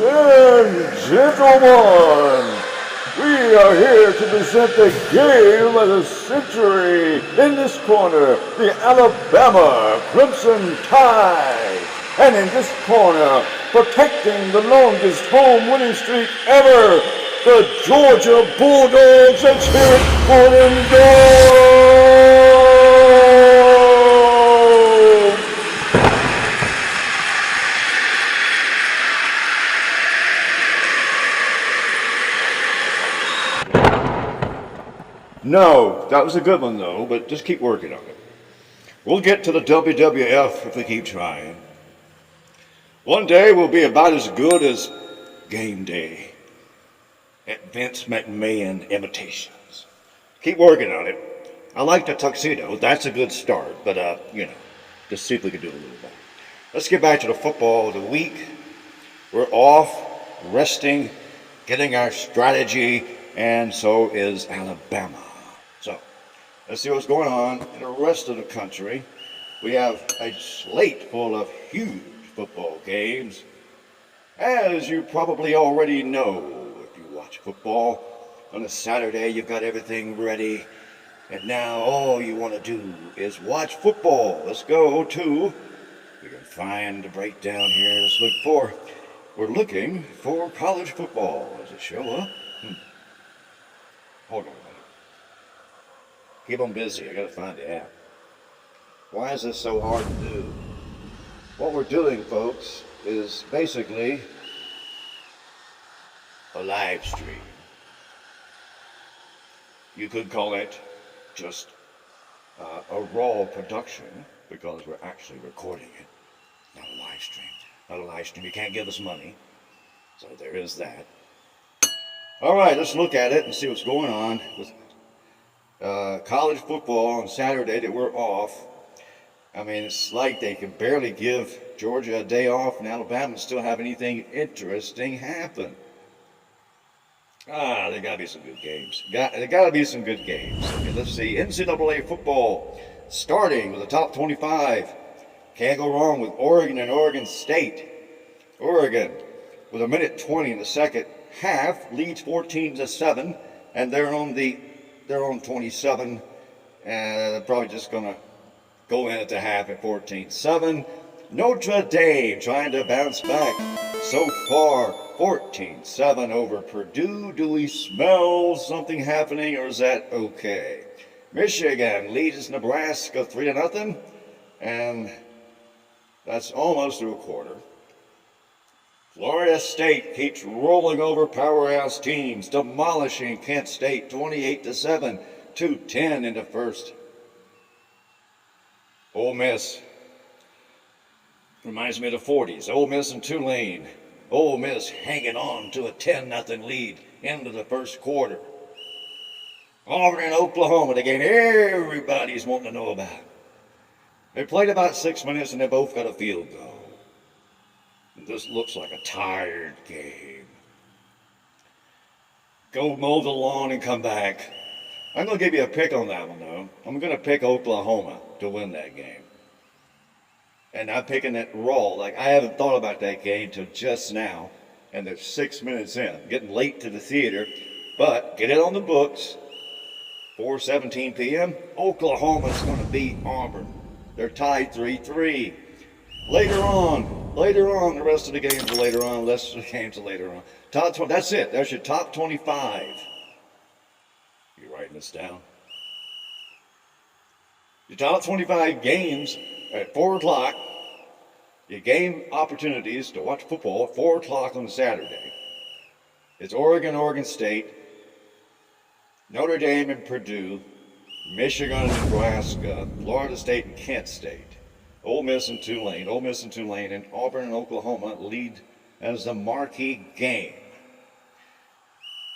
and gentlemen, we are here to present the game of the century. In this corner, the Alabama Crimson Tide. And in this corner, protecting the longest home winning streak ever, the Georgia Bulldogs. Let's hear it for them Dogs! No, that was a good one though, but just keep working on it. We'll get to the WWF if we keep trying. One day we'll be about as good as Game Day at Vince McMahon imitations. Keep working on it. I like the tuxedo. That's a good start, but just see if we can do a little better. Let's get back to the football of the week. We're off, resting, getting our strategy, and so is Alabama. So, let's see what's going on in the rest of the country. We have a slate full of huge football games. As you probably already know, if you watch football, on a Saturday you've got everything ready, and now all you want to do is watch football. Let's go to, we can find the breakdown here. We're looking for college football. Does it show up? Hold on a minute. Keep them busy. I gotta find the app. Why is this so hard to do? What we're doing, folks, is basically a live stream. You could call it just a raw production because we're actually recording it, not a live stream. Not a live stream. You can't give us money, so there is that. All right, let's look at it and see what's going on with college football on Saturday that we're off. I mean, it's like they can barely give Georgia a day off and Alabama still have anything interesting happen. There gotta be some good games. There gotta be some good games. Okay, let's see. NCAA football starting with the top 25. Can't go wrong with Oregon and Oregon State. Oregon with 1:20 in the second half leads 14-7, and they're on 27, and they're probably just gonna go in at the half at 14-7. Notre Dame trying to bounce back. So far, 14-7 over Purdue. Do we smell something happening, or is that okay? Michigan leads Nebraska 3-0, and that's almost through a quarter. Florida State keeps rolling over powerhouse teams, demolishing Kent State 28-7, 2:10 in the first. Ole Miss reminds me of the 40s. Ole Miss and Tulane. Ole Miss hanging on to a 10-0 lead into the first quarter. Auburn and Oklahoma, the game everybody's wanting to know about. They played about 6 minutes and they both got a field goal. This looks like a tired game. Go mow the lawn and come back. I'm going to give you a pick on that one, though. I'm going to pick Oklahoma to win that game. And I'm picking it raw. Like, I haven't thought about that game till just now. And they're 6 minutes in. I'm getting late to the theater. But get it on the books. 4:17 p.m. Oklahoma's going to beat Auburn. They're tied 3-3. Later on, the rest of the games are later on. The rest of the games are later on. Top 20, that's it. There's your top 25. You writing this down? Your top 25 games at 4 o'clock. Your game opportunities to watch football at 4 o'clock on Saturday. It's Oregon, Oregon State, Notre Dame and Purdue, Michigan and Nebraska, Florida State and Kent State, Ole Miss and Tulane, and Auburn and Oklahoma lead as the marquee game.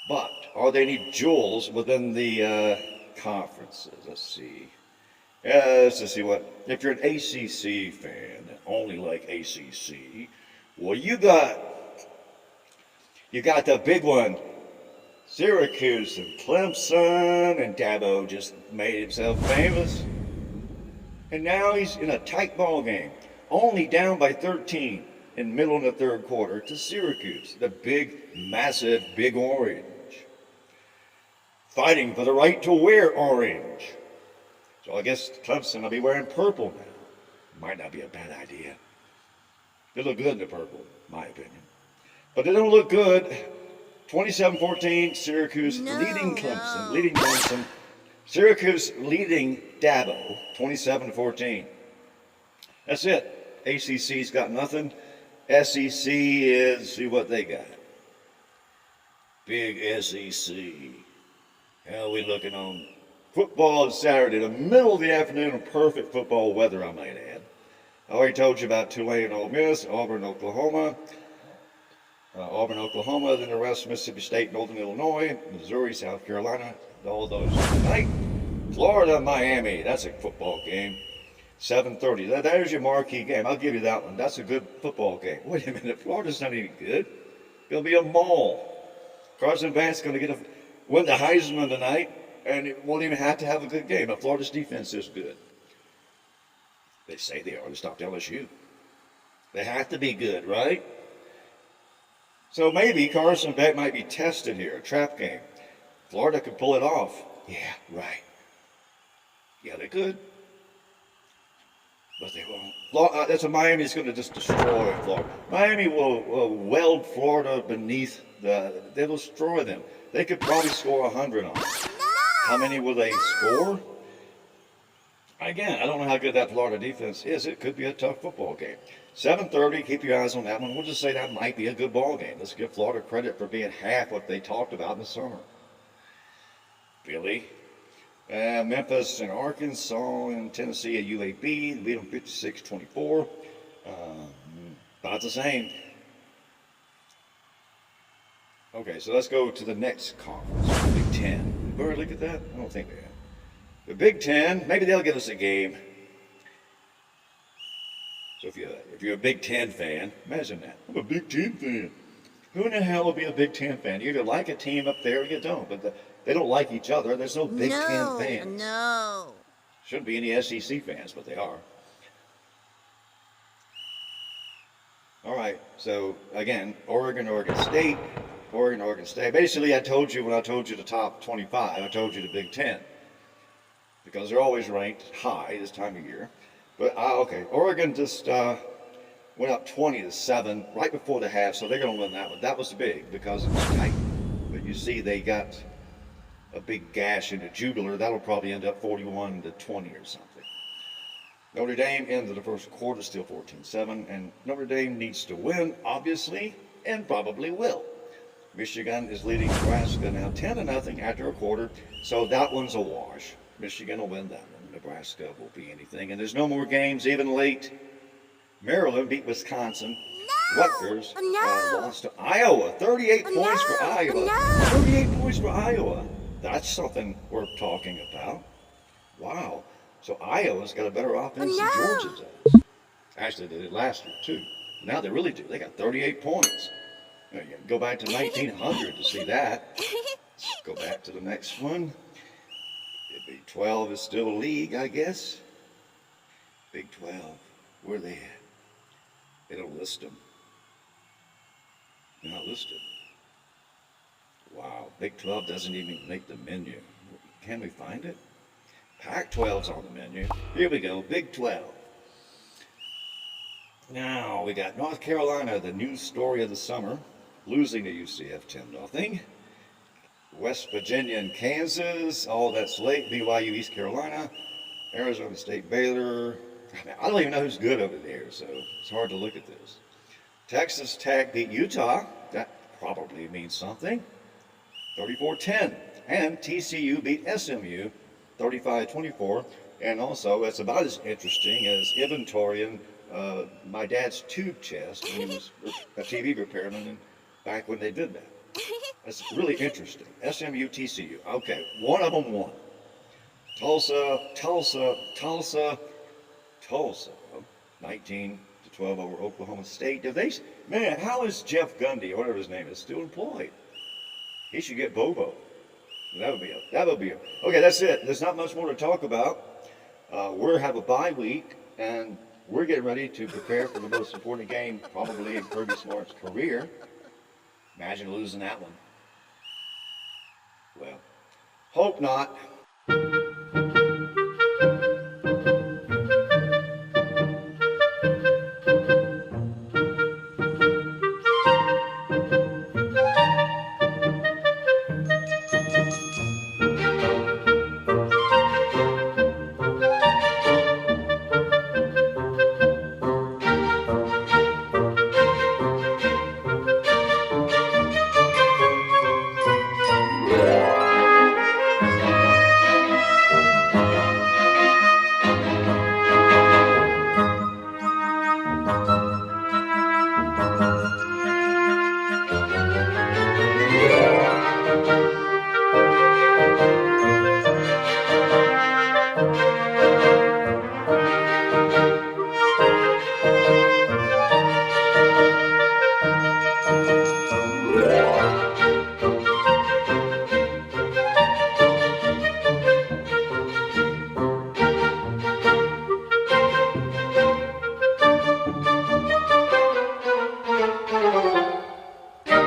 But are there any jewels within the conferences? Let's see. Let's just see what. If you're an ACC fan, only like ACC, well, you got the big one. Syracuse and Clemson, and Dabo just made himself famous. And now he's in a tight ball game, only down by 13. in middle of the third quarter to Syracuse, the big, massive Big Orange, fighting for the right to wear orange. So I guess Clemson will be wearing purple now. Might not be a bad idea. They look good in the purple, in my opinion. But they don't look good. 27-14, Syracuse leading Clemson, leading Clemson. Syracuse leading Dabo, 27-14. That's it. ACC's got nothing. SEC is, see what they got. Big SEC. How are we looking on football on Saturday, the middle of the afternoon, perfect football weather, I might add. I already told you about Tulane and Ole Miss, Auburn, Oklahoma, then the rest, Mississippi State, Northern Illinois, Missouri, South Carolina, all those tonight. Florida, Miami, that's a football game. 7:30. There's your marquee game. I'll give you that one. That's a good football game. Wait a minute. Florida's not even good. It's going to be a maul. Carson Wentz is going to win the Heisman tonight, and it won't even have to have a good game. But Florida's defense is good. They say they are to stop LSU. They have to be good, right? So maybe Carson Wentz might be tested here, a trap game. Florida could pull it off. Yeah, right. Yeah, they could. But they won't. That's what Miami's going to just destroy Florida. Miami will weld Florida beneath they'll destroy them. They could probably score 100 on them. How many will they score? Again, I don't know how good that Florida defense is. It could be a tough football game. 7:30, keep your eyes on that one. We'll just say that might be a good ball game. Let's give Florida credit for being half what they talked about in the summer. Philly. Memphis and Arkansas and Tennessee at UAB. Beat them 56-24. About the same. Okay, so let's go to the next conference, Big Ten. We've already looked at that? I don't think we have. The Big Ten, maybe they'll give us a game. So if you're a Big Ten fan, imagine that. I'm a Big Ten fan. Who in the hell will be a Big Ten fan? You either like a team up there or you don't. But they don't like each other. There's no Big Ten fans. No. Shouldn't be any SEC fans, but they are. All right, so again, Oregon State. Basically, I told you when I told you the top 25, I told you the Big Ten. Because they're always ranked high this time of year. But, okay, Oregon just went up 20-7 right before the half, so they're going to win that one. That was big because it was tight. But you see they got a big gash in the jugular. That'll probably end up 41-20 or something. Notre Dame ended the first quarter still 14-7, and Notre Dame needs to win, obviously, and probably will. Michigan is leading Nebraska now 10-0 after a quarter, so that one's a wash. Michigan will win that one. Nebraska won't be anything, and there's no more games even late. Maryland beat Wisconsin. Rutgers lost to Iowa. 38 points for Iowa. 38 points for Iowa. That's something worth talking about. Wow. So Iowa's got a better offense than Georgia does. Actually, they did last year, too. Now they really do. They got 38 points. You can go back to 1900 to see that. Let's go back to the next one. Big 12 is still a league, I guess. Big 12. Where are they at? They don't list them. They're not listed. Wow. Big 12 doesn't even make the menu. Can we find it? Pac-12's on the menu. Here we go. Big 12. Now, we got North Carolina, the news story of the summer, losing to UCF 10-0. West Virginia and Kansas, all that's late. BYU, East Carolina, Arizona State, Baylor. I don't even know who's good over there, so it's hard to look at this. Texas Tech beat Utah. That probably means something. 34-10. And TCU beat SMU 35-24. And also, it's about as interesting as inventorying my dad's tube chest when he was a TV repairman back when they did that. That's really interesting. SMU, TCU. Okay, one of them won. Tulsa. 19-12 over Oklahoma State. Man, how is Jeff Gundy, or whatever his name is, still employed? He should get Bobo. That would be okay, that's it. There's not much more to talk about. We'll have a bye week, and We're getting ready to prepare for the most important game probably in Kirby Smart's career. Imagine losing that one. Well, hope not.